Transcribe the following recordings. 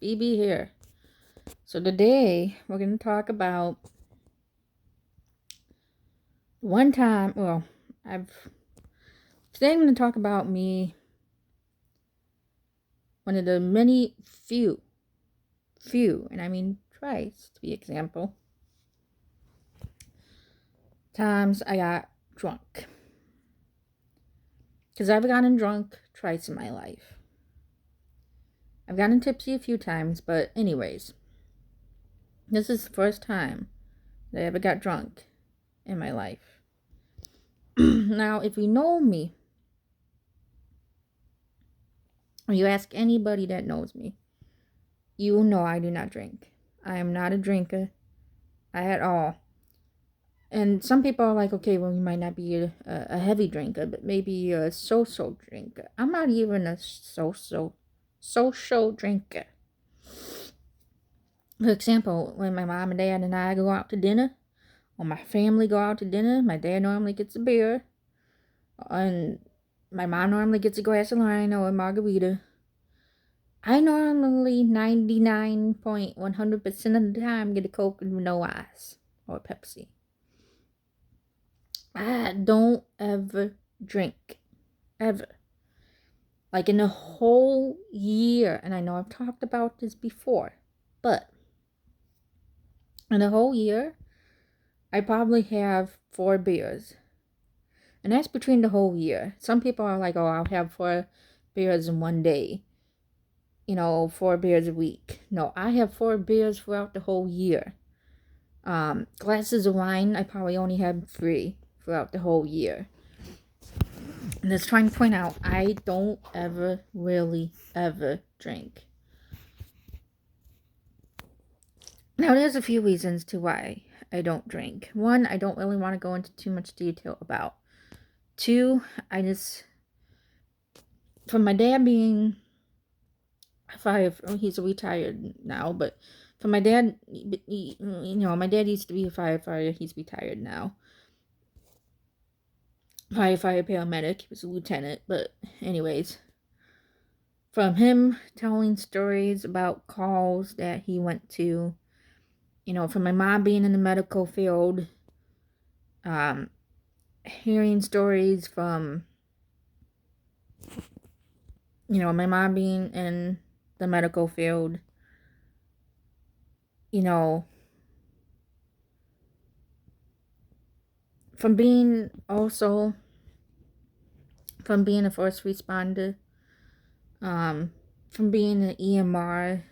BB here. So today we're going to talk about one time. Today I'm going to talk about one of the many few, and I mean twice to be example, times I got drunk. Because I've gotten drunk twice in my life. I've gotten tipsy a few times, but anyways, this is the first time that I ever got drunk in my life. Now, if you know me, or you ask anybody that knows me, you know I do not drink. I am not a drinker at all. And some people are like, okay, well, you might not be a heavy drinker, but maybe you're a social drinker. I'm not even a social drinker. For example, when my mom and dad and I go out to dinner, or my family go out to dinner, my dad normally gets a beer, and my mom normally gets a glass of wine or a margarita. I normally 99.100% of the time get a Coke with no ice or a Pepsi. I don't ever drink. Ever. Like in a whole year, and I know I've talked about this before, but in a whole year, I probably have 4 beers. And that's between the whole year. Some people are like, oh, I'll have 4 beers in one day. 4 beers a week. No, I have 4 beers throughout the whole year. Glasses of wine, I probably only have 3 throughout the whole year. And just trying to point out, I don't ever really ever drink. Now, there's a few reasons to why I don't drink. 1, I don't really want to go into too much detail about. 2, from my dad being he's retired now, but from my dad, my dad used to be a firefighter, he's retired now. Firefighter paramedic, he was a lieutenant, but anyways, from him telling stories about calls that he went to, from my mom being in the medical field, hearing stories from, my mom being in the medical field, from being a first responder, from being an EMR,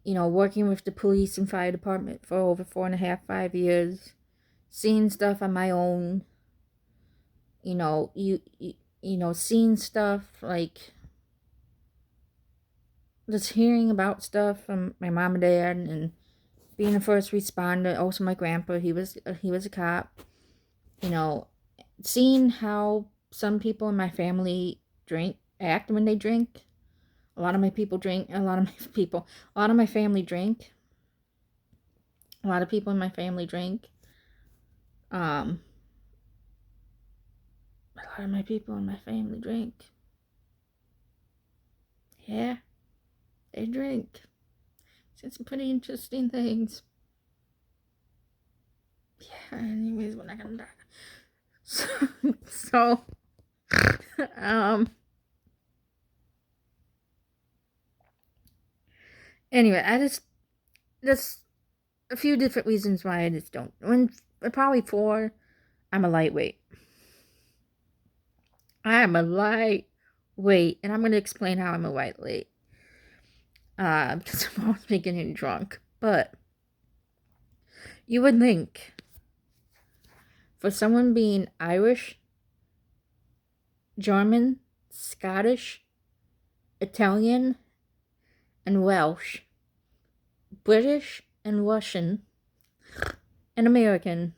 working with the police and fire department for over 4.5, 5 years, seeing stuff on my own, seeing stuff like just hearing about stuff from my mom and dad, and being a first responder. Also, my grandpa, he was a cop. Seeing how some people in my family act when they drink. A lot of my family drink. A lot of people in my family drink. A lot of people in my family drink. A lot of my people in my family drink. Yeah, they drink. It's some pretty interesting things. Yeah, anyways, we're not gonna die. So anyway, there's a few different reasons why I just don't. Probably 4, I'm a lightweight. I'm a lightweight, and I'm going to explain how I'm a lightweight. Because I'm always getting drunk. But you would think, for someone being Irish, German, Scottish, Italian, and Welsh, British and Russian, and American,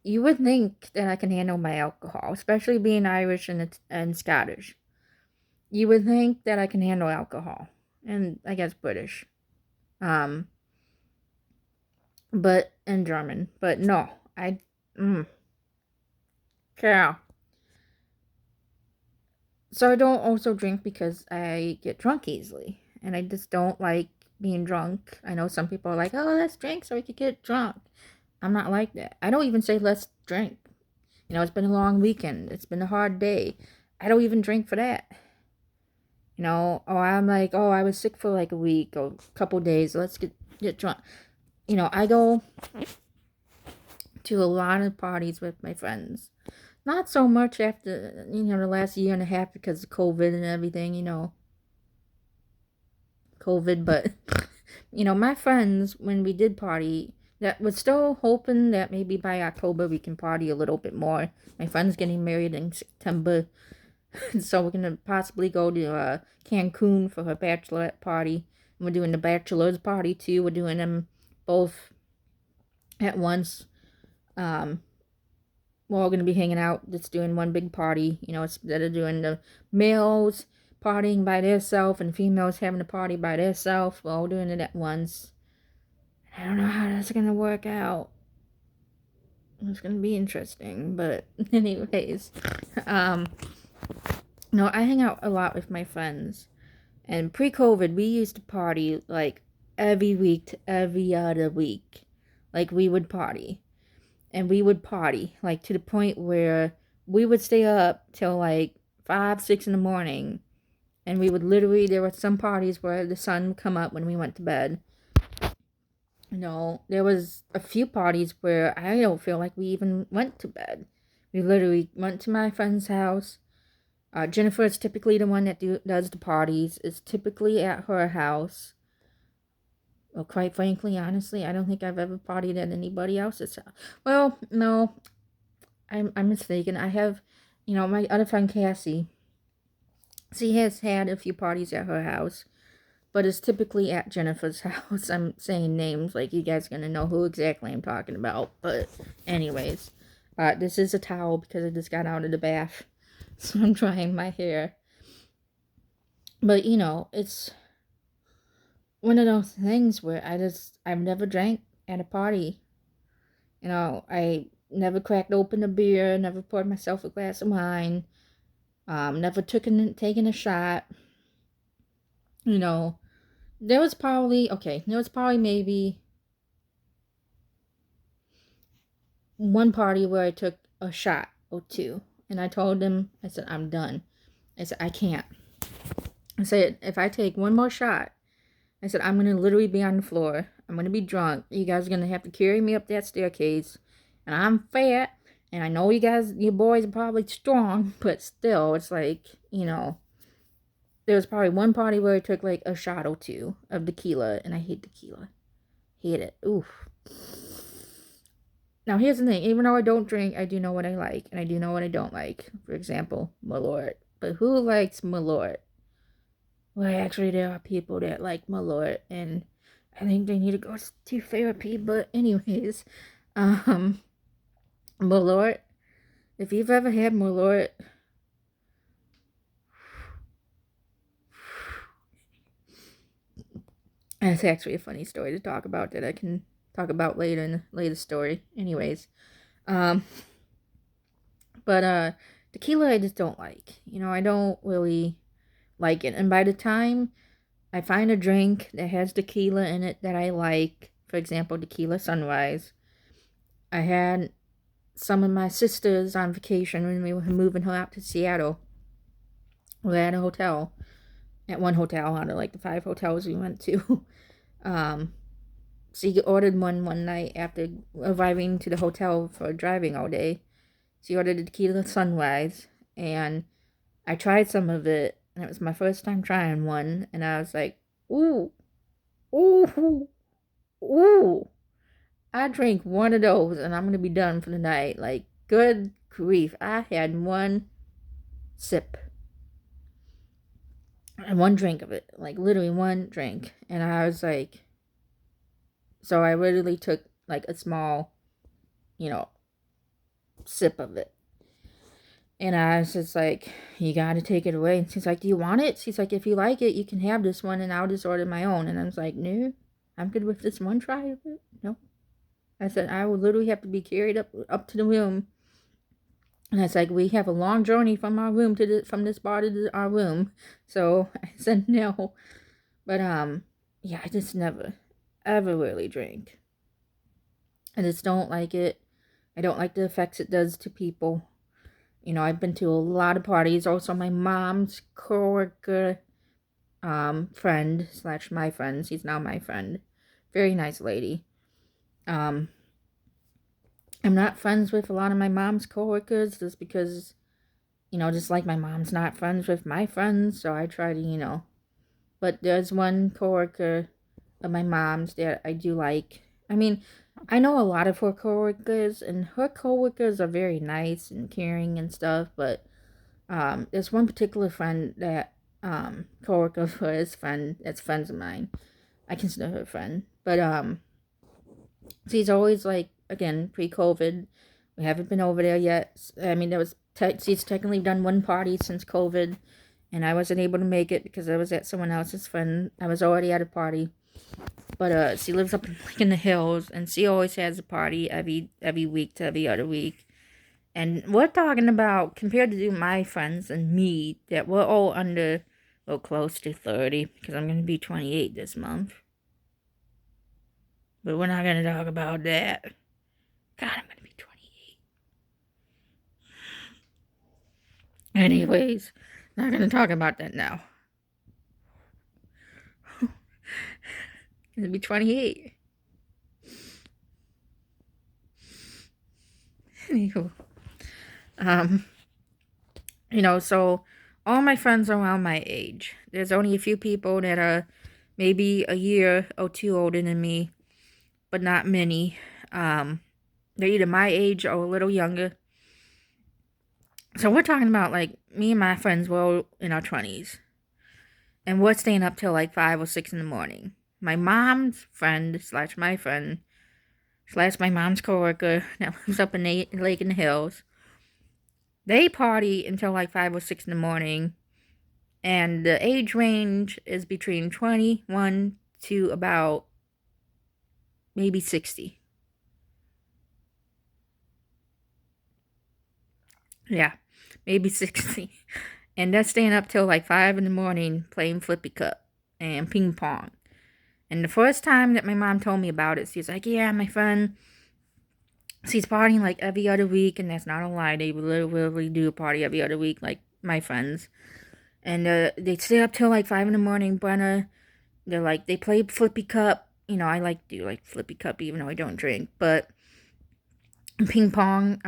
you would think that I can handle my alcohol, especially being Irish and Scottish. You would think that I can handle alcohol, and I guess British, but and German, but no, yeah. So I don't also drink because I get drunk easily. and I just don't like being drunk. I know some people are like, oh, let's drink so we could get drunk. I'm not like that. I don't even say let's drink. You know, it's been a long weekend. It's been a hard day. I don't even drink for that. You know, or I'm like, oh, I was sick for like a week or a couple days. Let's get drunk. You know, I go to a lot of parties with my friends. Not so much after, you know, the last year and a half because of COVID and everything, you know. COVID, but, you know, my friends, when we did party, that was still hoping that maybe by October we can party a little bit more. My friend's getting married in September, so we're going to possibly go to Cancun for her bachelorette party. And we're doing the bachelor's party too. We're doing them both at once. We're all going to be hanging out, just doing one big party, you know, instead of doing the males partying by themselves and females having a party by themselves. We're all doing it at once. I don't know how that's going to work out. It's going to be interesting, but anyways, no, I hang out a lot with my friends, and pre-COVID, we used to party, like, every week to every other week. Like, we would party. And we would party, like, to the point where we would stay up till, like, 5, 6 in the morning. And we would literally, there were some parties where the sun would come up when we went to bed. You know, there was a few parties where I don't feel like we even went to bed. We literally went to my friend's house. Jennifer is typically the one that does the parties. It's typically at her house. Well, quite frankly, honestly, I don't think I've ever partied at anybody else's house. Well, no, I'm mistaken. I have, you know, my other friend Cassie. She has had a few parties at her house, but it's typically at Jennifer's house. I'm saying names like you guys are gonna know who exactly I'm talking about. But anyways, this is a towel because I just got out of the bath, so I'm drying my hair. But you know, it's one of those things where I've never drank at a party. You know, I never cracked open a beer, never poured myself a glass of wine, never taken a shot. You know, there was probably maybe one party where I took a shot or two, and I told them, I said, I'm done. I said, I can't. I said, if I take one more shot, I said, I'm going to literally be on the floor. I'm going to be drunk. You guys are going to have to carry me up that staircase. And I'm fat. And I know you boys are probably strong. But still, it's like, you know. There was probably one party where I took like a shot or two of tequila. And I hate tequila. Hate it. Oof. Now, here's the thing. Even though I don't drink, I do know what I like. And I do know what I don't like. For example, Malort. But who likes Malort? Well, actually, there are people that like Malort, and I think they need to go to therapy. But anyways, Malort. If you've ever had Malort, that's actually a funny story to talk about that I can talk about later in the latest story. Anyways, but tequila I just don't like. You know, I don't really like it, and by the time I find a drink that has tequila in it that I like, for example, tequila sunrise. I had some of my sisters on vacation when we were moving her out to Seattle. We were at a hotel, at one hotel out of like the 5 hotels we went to. She ordered one night after arriving to the hotel for driving all day. She ordered a tequila sunrise, and I tried some of it, and it was my first time trying one, and I was like, ooh, ooh, ooh. I drink one of those, and I'm going to be done for the night. Like, good grief. I had one sip and one drink of it. Like, literally one drink. And I was like, so I literally took, like, a small, you know, sip of it. And I was just like, you gotta take it away. And she's like, do you want it? She's like, if you like it, you can have this one, and I'll just order my own. And I was like, no, I'm good with this one try of it. No. I said, I would literally have to be carried up to the room. And it's like, we have a long journey from our room from this bar to our room. So I said, no. But yeah, I just never ever really drink. I just don't like it. I don't like the effects it does to people. You know, I've been to a lot of parties. Also, my mom's coworker, friend slash my friend. She's now my friend. Very nice lady. Um, I'm not friends with a lot of my mom's coworkers just because, just like my mom's not friends with my friends. So I try to. But there's one coworker of my mom's that I do like. I mean, I know a lot of her coworkers, and her coworkers are very nice and caring and stuff. But there's one particular friend that coworker of hers, friend that's friends of mine. I consider her a friend, but she's always like, again, pre-COVID. We haven't been over there yet. I mean, she's technically done one party since COVID, and I wasn't able to make it because I was at someone else's friend. I was already at a party, but she lives up like in the hills, and she always has a party every week to every other week. And we're talking about, compared to my friends and me, that we're all under, well, close to 30, because I'm going to be 28 this month. But we're not going to talk about that. God, I'm going to be 28. Anyways, not going to talk about that now. Going to be 28. Anywho. So all my friends are around my age. There's only a few people that are maybe a year or two older than me, but not many. They're either my age or a little younger. So we're talking about, like, me and my friends were all in our 20s. And we're staying up till like 5 or 6 in the morning. My mom's friend slash my friend slash my mom's coworker that lives up in Lake in the Hills. They party until like 5 or 6 in the morning. And the age range is between 21 to about maybe 60. Yeah, maybe 60. And they're staying up till like 5 in the morning playing flippy cup and ping pong. And the first time that my mom told me about it, she's like, yeah, my friend, she's partying like every other week. And that's not a lie. They literally do a party every other week, like my friends. And they stay up till like 5 in the morning. Brenna, they play flippy cup. I like to do like flippy cup even though I don't drink. But bear pong.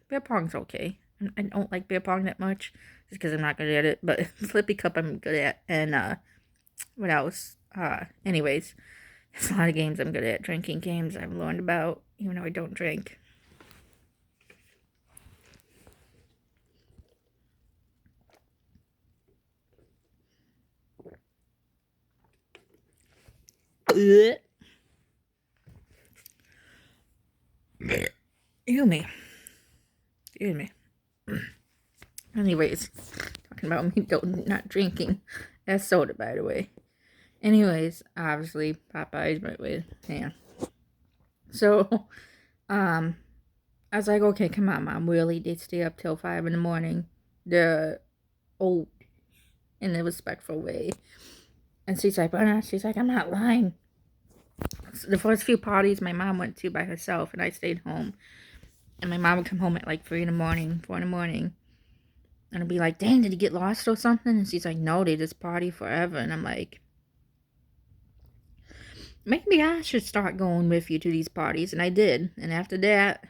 Bear pong's okay. I don't like bear pong that much just because I'm not good at it. But flippy cup I'm good at. And what else? Anyways, there's a lot of games I'm good at. Drinking games I've learned about even though I don't drink. Excuse me. Anyways, talking about me not drinking. That's soda, by the way. Anyways, obviously, Popeyes, but with yeah. So, I was like, okay, come on, Mom. Really, they stay up till 5 in the morning. They're old in a respectful way. And she's like, I'm not lying. So the first few parties my mom went to by herself, and I stayed home. And my mom would come home at like 3 in the morning, 4 in the morning. And I'd be like, dang, did you get lost or something? And she's like, no, they just party forever. And I'm like, maybe I should start going with you to these parties. And I did. And after that,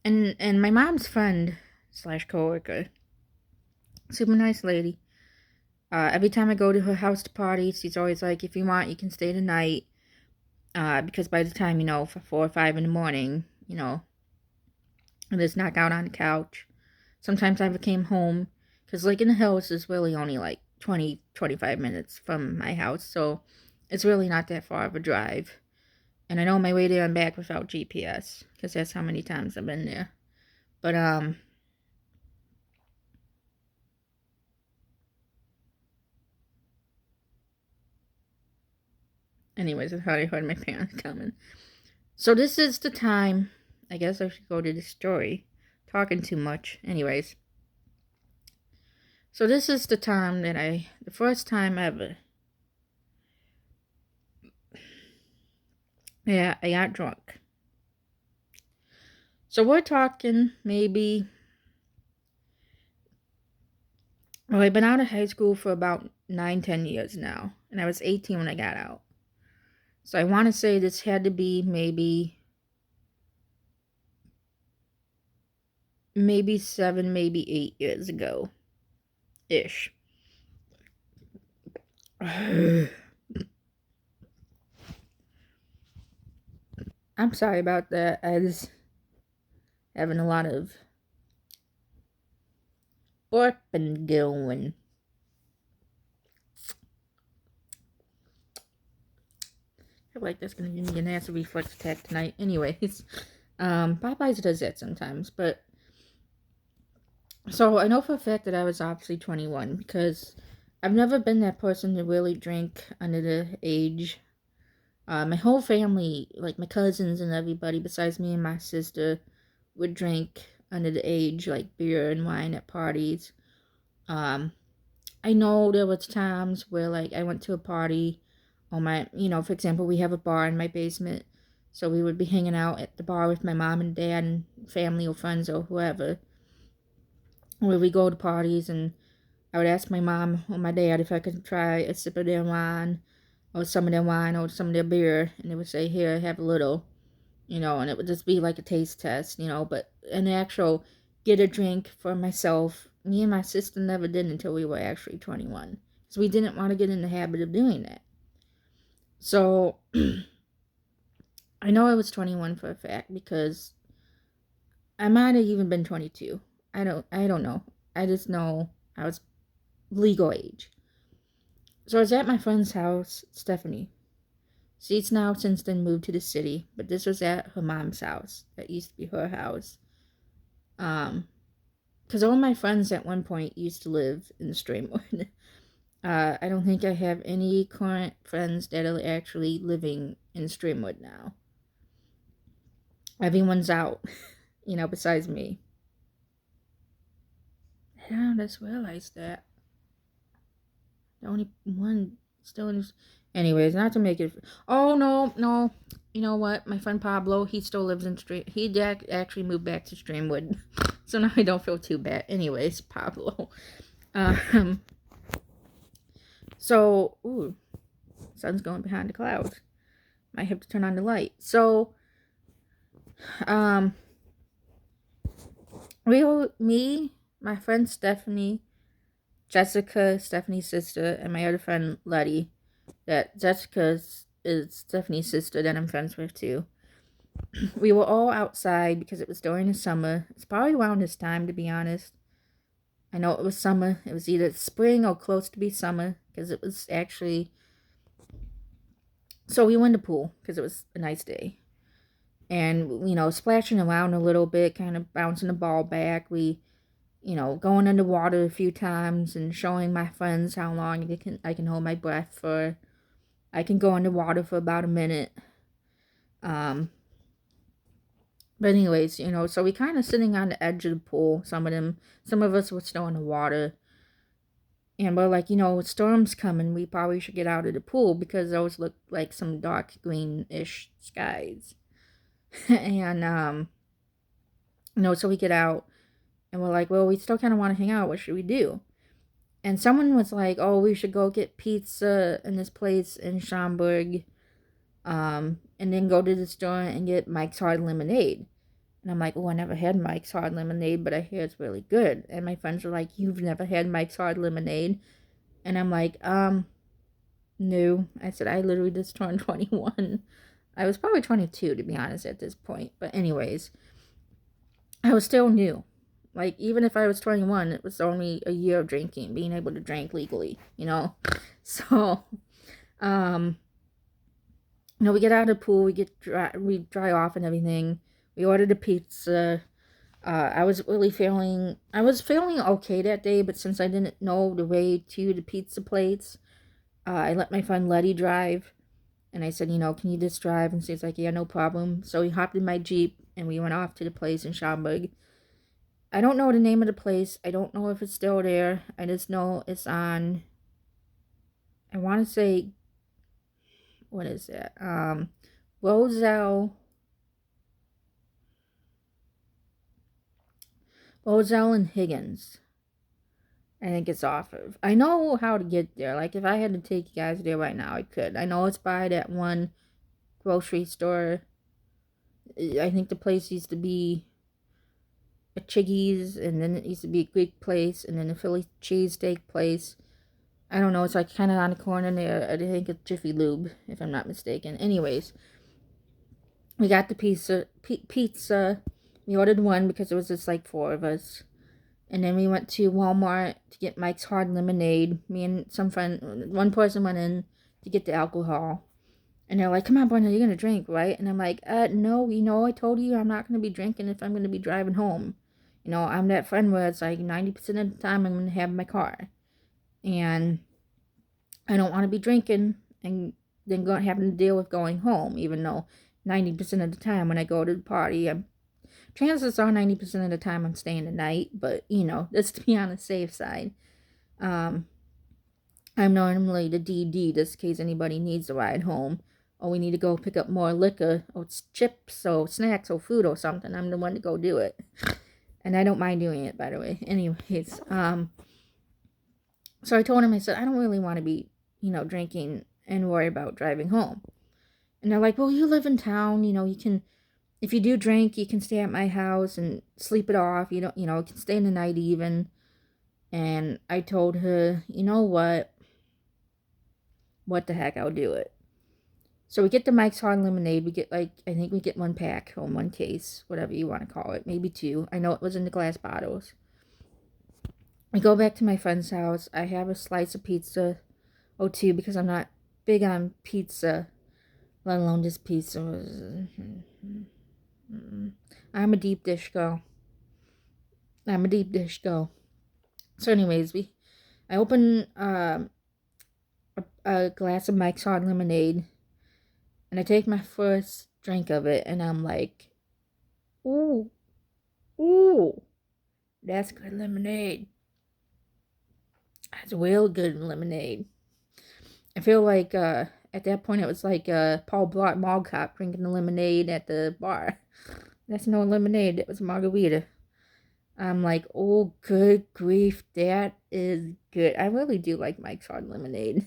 and my mom's friend slash coworker, super nice lady. Every time I go to her house to party, she's always like, if you want, you can stay the night. Because by the time, for 4 or 5 in the morning, I just knock out on the couch. Sometimes I came home, because Lake in the Hills is really only like 20-25 minutes from my house, so it's really not that far of a drive. And I know my way there and back without GPS, because that's how many times I've been there. But, anyways, I thought I heard my parents coming. So this is the time, I guess I should go to the story. Talking too much. Anyways. So this is the time that the first time ever, yeah, I got drunk. So we're talking maybe, well, I've been out of high school for about 9, 10 years now, and I was 18 when I got out. So I want to say this had to be maybe 7, maybe 8 years ago, ish. I'm sorry about that. I was having a lot of burping going. I feel like that's gonna give me an acid reflux attack tonight. Anyways, Popeyes does that sometimes, but so I know for a fact that I was obviously 21 because I've never been that person to really drink under the age. My whole family, like my cousins and everybody besides me and my sister, would drink under the age, like beer and wine at parties. Um, I know there was times where like I went to a party on for example, we have a bar in my basement. So we would be hanging out at the bar with my mom and dad and family or friends or whoever. Where we go to parties and I would ask my mom or my dad if I could try a sip of their wine or some of their wine or some of their beer. And they would say, here, have a little, and it would just be like a taste test, but an actual get a drink for myself, me and my sister never did until we were actually 21. Because we didn't want to get in the habit of doing that. So, I know I was 21 for a fact because I might have even been 22. I don't know. I just know I was legal age. So I was at my friend's house, Stephanie. She's now since then moved to the city, but this was at her mom's house. That used to be her house. Because all my friends at one point used to live in Streamwood. I don't think I have any current friends that are actually living in Streamwood now. Everyone's out, besides me. I just realized that. The only one still in. Anyways, not to make it. Oh, no. You know what? My friend Pablo, he still lives in Stream. He actually moved back to Streamwood. So now I don't feel too bad. Anyways, Pablo. So, ooh, sun's going behind the clouds. Might have to turn on the light. So, me, my friend Stephanie, Jessica, Stephanie's sister, and my other friend Letty. That Jessica is Stephanie's sister that I'm friends with too. We were all outside because it was during the summer. It's probably around this time, to be honest. I know it was summer. It was either spring or close to be summer because it was actually. So we went to the pool because it was a nice day. And, splashing around a little bit, kind of bouncing the ball back. We, going underwater a few times and showing my friends how long I can hold my breath for. I can go underwater for about a minute. But anyways, so we kind of sitting on the edge of the pool. Some of us were still in the water. And we're like, storm's coming. We probably should get out of the pool because those look like some dark greenish skies. And, so we get out and we're like, well, we still kind of want to hang out. What should we do? And someone was like, oh, we should go get pizza in this place in Schaumburg. And then go to the store and get Mike's Hard Lemonade. And I'm like, oh, I never had Mike's Hard Lemonade, but I hear it's really good. And my friends are like, you've never had Mike's Hard Lemonade? And I'm like, no. I said, I literally just turned 21. I was probably 22, to be honest, at this point. But anyways, I was still new. Like, even if I was 21, it was only a year of drinking, being able to drink legally, So, we get out of the pool, we dry off and everything. We ordered a pizza. I was feeling okay that day, but since I didn't know the way to the pizza plates, I let my friend Letty drive. And I said, can you just drive? And she's like, yeah, no problem. So we hopped in my Jeep and we went off to the place in Schaumburg. I don't know the name of the place. I don't know if it's still there. I just know it's on, I want to say, what is that? Roselle, Roselle and Higgins. I think it's off of. I know how to get there. Like, if I had to take you guys there right now, I could. I know it's by that one grocery store. I think the place used to be a Chiggy's, and then it used to be a Greek place, and then a Philly cheesesteak place. I don't know. It's like kind of on the corner there. I think it's Jiffy Lube, if I'm not mistaken. Anyways, we got the pizza. We ordered one because it was just like 4 of us. And then we went to Walmart to get Mike's Hard Lemonade. Me and some friend, one person went in to get the alcohol. And they're like, come on, Brenda, you're going to drink, right? And I'm like, no, I told you I'm not going to be drinking if I'm going to be driving home. I'm that friend where it's like 90% of the time I'm going to have my car. And I don't want to be drinking and then having to deal with going home, even though 90% of the time when I go to the party, chances are 90% of the time I'm staying the night, but, just to be on the safe side. I'm normally the DD, just in case anybody needs a ride home, or we need to go pick up more liquor, or chips, or snacks, or food, or something. I'm the one to go do it. And I don't mind doing it, by the way. Anyways, so I told him, I said, I don't really want to be, drinking and worry about driving home. And they're like, well, you live in town, you can, if you do drink, you can stay at my house and sleep it off. You can stay in the night even. And I told her, you know what? What the heck, I'll do it. So we get the Mike's Hard Lemonade. We get I think we get 1 pack or 1 case, whatever you want to call it. Maybe 2. I know it was in the glass bottles. I go back to my friend's house. I have a slice of pizza or 2 because I'm not big on pizza, let alone this pizza. I'm a deep dish girl. So anyways, I open a glass of Mike's Hard Lemonade, and I take my first drink of it, and I'm like, ooh, that's good lemonade. That's real good lemonade. I feel like at that point it was like Paul Blart Mall Cop drinking the lemonade at the bar. That's no lemonade, it was margarita. I'm like, oh, good grief, that is good. I really do like Mike's Hard Lemonade.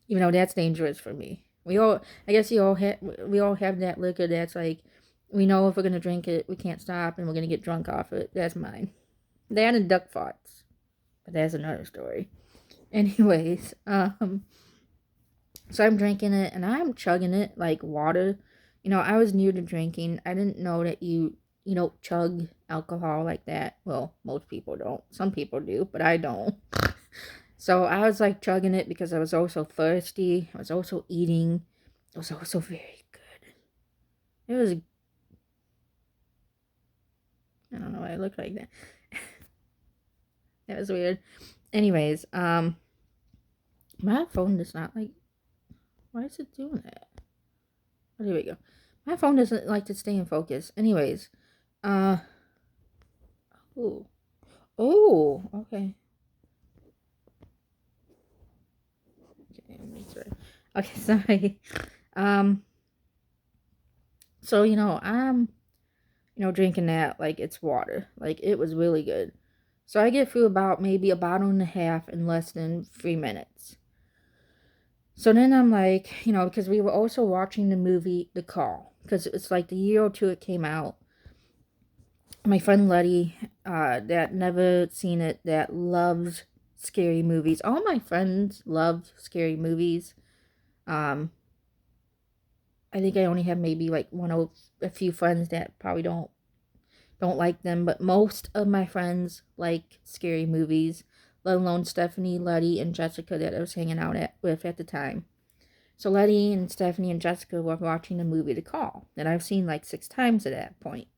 Even though that's dangerous for me. We all have that liquor that's like, we know if we're going to drink it, we can't stop, and we're going to get drunk off it. That's mine. That and duck farts. But that's another story. Anyways, so I'm drinking it, and I'm chugging it like water. I was new to drinking. I didn't know that you chug alcohol like that. Well, most people don't. Some people do, but I don't. So I was like chugging it because I was also thirsty. I was also eating. It was also very good. It was, I don't know why I look like that. That was weird. Anyways, my phone does not like, why is it doing that? Oh, here we go. My phone doesn't like to stay in focus. Anyways, oh, okay. Okay, sorry. So I'm drinking that like it's water. Like, it was really good. So I get through about maybe a bottle and a half in less than 3 minutes. So then I'm like, because we were also watching the movie The Call, because it's like the year or 2 it came out. My friend Letty, that never seen it, that loves scary movies. All my friends love scary movies. I think I only have maybe like a few friends that probably don't like them, but most of my friends like scary movies, let alone Stephanie, Letty, and Jessica that I was hanging out with at the time. So Letty and Stephanie and Jessica were watching the movie The Call that I've seen like 6 times at that point.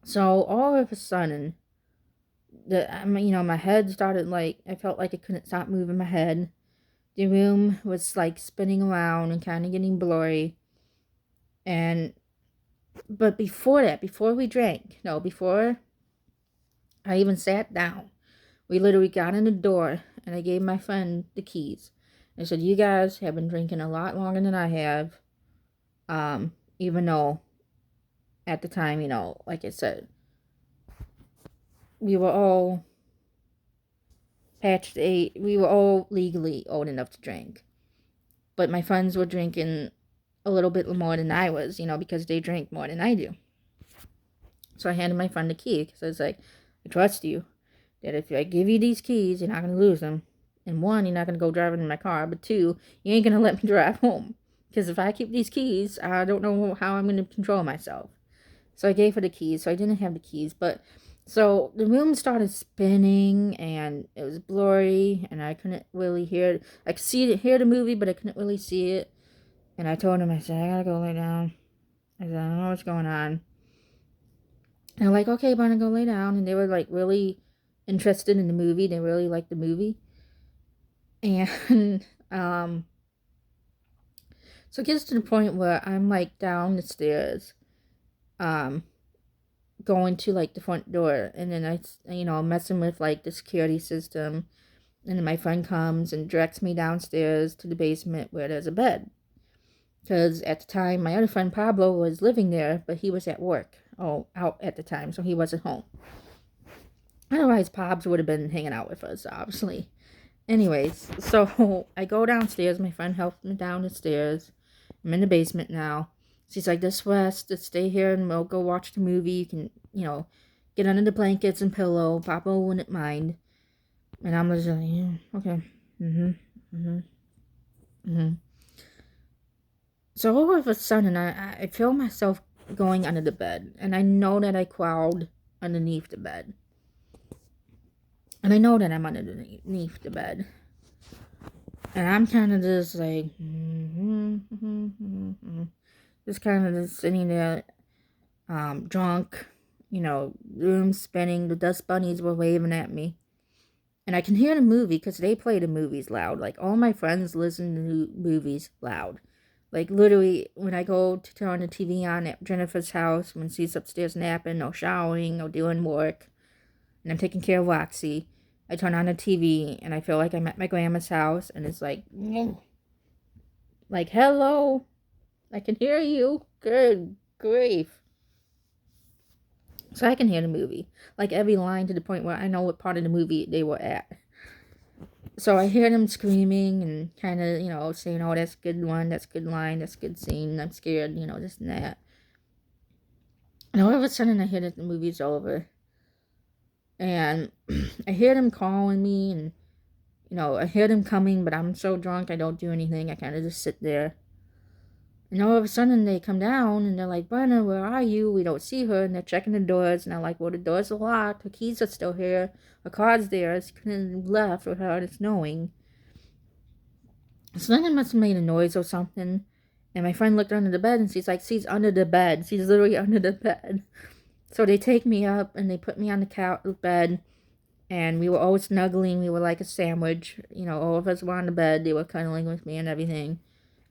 So all of a sudden, my head started like, I felt like I couldn't stop moving my head. The room was like spinning around and kind of getting blurry. And But before that, before we drank, no, before I even sat down, we literally got in the door and I gave my friend the keys. I said, "You guys have been drinking a lot longer than I have." Even though at the time, like I said, we were all we were all legally old enough to drink. But my friends were drinking a little bit more than I was, because they drink more than I do. So I handed my friend the key because I was like, "I trust you. That if I give you these keys, you're not going to lose them. And one, you're not going to go driving in my car. But two, you ain't going to let me drive home. Because if I keep these keys, I don't know how I'm going to control myself." So I gave her the keys. So I didn't have the keys. But so the room started spinning and it was blurry and I couldn't really hear it. I could hear the movie, but I couldn't really see it. And I told him, I said, "I gotta go lay down." I said, "I don't know what's going on." And they're like, "Okay, Barney, go lay down." And they were like really interested in the movie. They really liked the movie. And so it gets to the point where I'm like down the stairs, um, going to like the front door, and then messing with like the security system. And then my friend comes and directs me downstairs to the basement where there's a bed. Because at the time, my other friend Pablo was living there, but he was at work. Oh, out at the time, so he wasn't home. Otherwise, Pobs would have been hanging out with us, obviously. Anyways, so I go downstairs. My friend helps me down the stairs. I'm in the basement now. She's like, "Just rest, just stay here and we'll go watch the movie. You can, get under the blankets and pillow. Papa wouldn't mind." And I'm just like, "Yeah, okay. Mm-hmm. Mm-hmm. Mm-hmm." So all of a sudden, I feel myself going under the bed. And I know that I crawled underneath the bed. And I know that I'm underneath the bed. And I'm kind of just like, just kind of just sitting there, drunk, room spinning. The dust bunnies were waving at me. And I can hear the movie because they play the movies loud. Like, all my friends listen to movies loud. Like, literally, when I go to turn the TV on at Jennifer's house, when she's upstairs napping or showering or doing work, and I'm taking care of Roxy, I turn on the TV and I feel like I'm at my grandma's house and it's like, "Hello, I can hear you." Good grief. So I can hear the movie, like every line, to the point where I know what part of the movie they were at. So I hear them screaming and kind of, saying, "Oh, that's a good one, that's a good line, that's a good scene, I'm scared, this and that." And all of a sudden I hear that the movie's over. And I hear them calling me and I hear them coming, but I'm so drunk I don't do anything. I kind of just sit there. And all of a sudden they come down and they're like, "Brenna, where are you? We don't see her." And they're checking the doors. And I'm like, "Well, the doors are locked. Her keys are still here. Her car's there. She couldn't have left without us knowing." So then they must have made a noise or something. And my friend looked under the bed and she's like, "She's under the bed. She's literally under the bed." So they take me up and they put me on the bed. And we were all snuggling. We were like a sandwich. All of us were on the bed. They were cuddling with me and everything.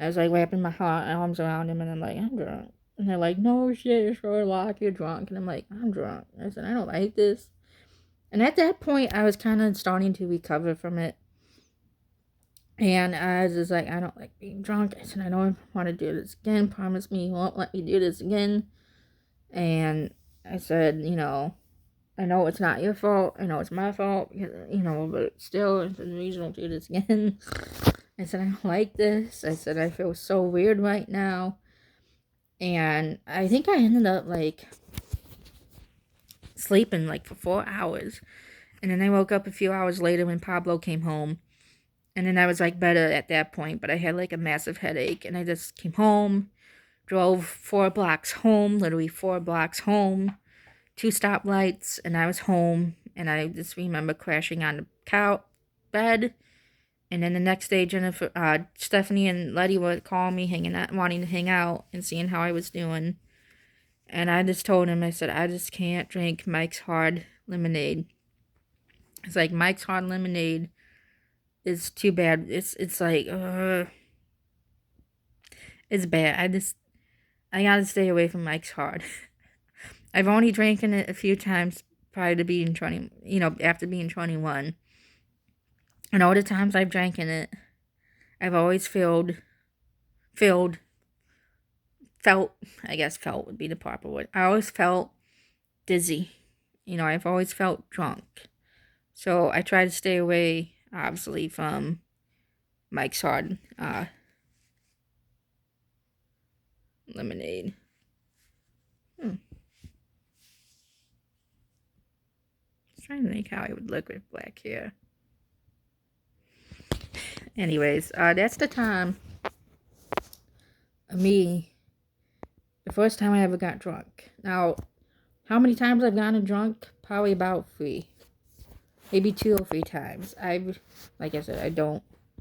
I was like wrapping my arms around him, and I'm like, "I'm drunk." And they're like, "No shit, Sherlock, you're drunk." And I'm like, "I'm drunk." I said, "I don't like this." And at that point, I was kind of starting to recover from it. And I was just like, "I don't like being drunk." I said, "I don't want to do this again. Promise me you won't let me do this again." And I said, "I know it's not your fault. I know it's my fault, but still, it's a reason to do this again." I said, "I don't like this." I said, "I feel so weird right now." And I think I ended up sleeping for 4 hours. And then I woke up a few hours later when Pablo came home. And then I was better at that point, but I had a massive headache. And I just came home, drove 4 blocks home, literally 4 blocks home, 2 stoplights, and I was home. And I just remember crashing on the bed. And then the next day, Stephanie and Letty would call me, wanting to hang out and seeing how I was doing. And I just told him, I said, "I just can't drink Mike's Hard Lemonade." It's like, Mike's Hard Lemonade is too bad. It's bad. I gotta stay away from Mike's Hard. I've only drank it a few times prior to being 20, after being 21. And all the times I've drank in it, I've always felt, I guess felt would be the proper word. I always felt dizzy. I've always felt drunk. So I try to stay away, obviously, from Mike's Hard lemonade. Trying to think how I would look with black hair. Anyways, that's the time of me, the first time I ever got drunk. Now, how many times I've gotten drunk? Probably about 3. Maybe 2 or 3 times. Like I said, I don't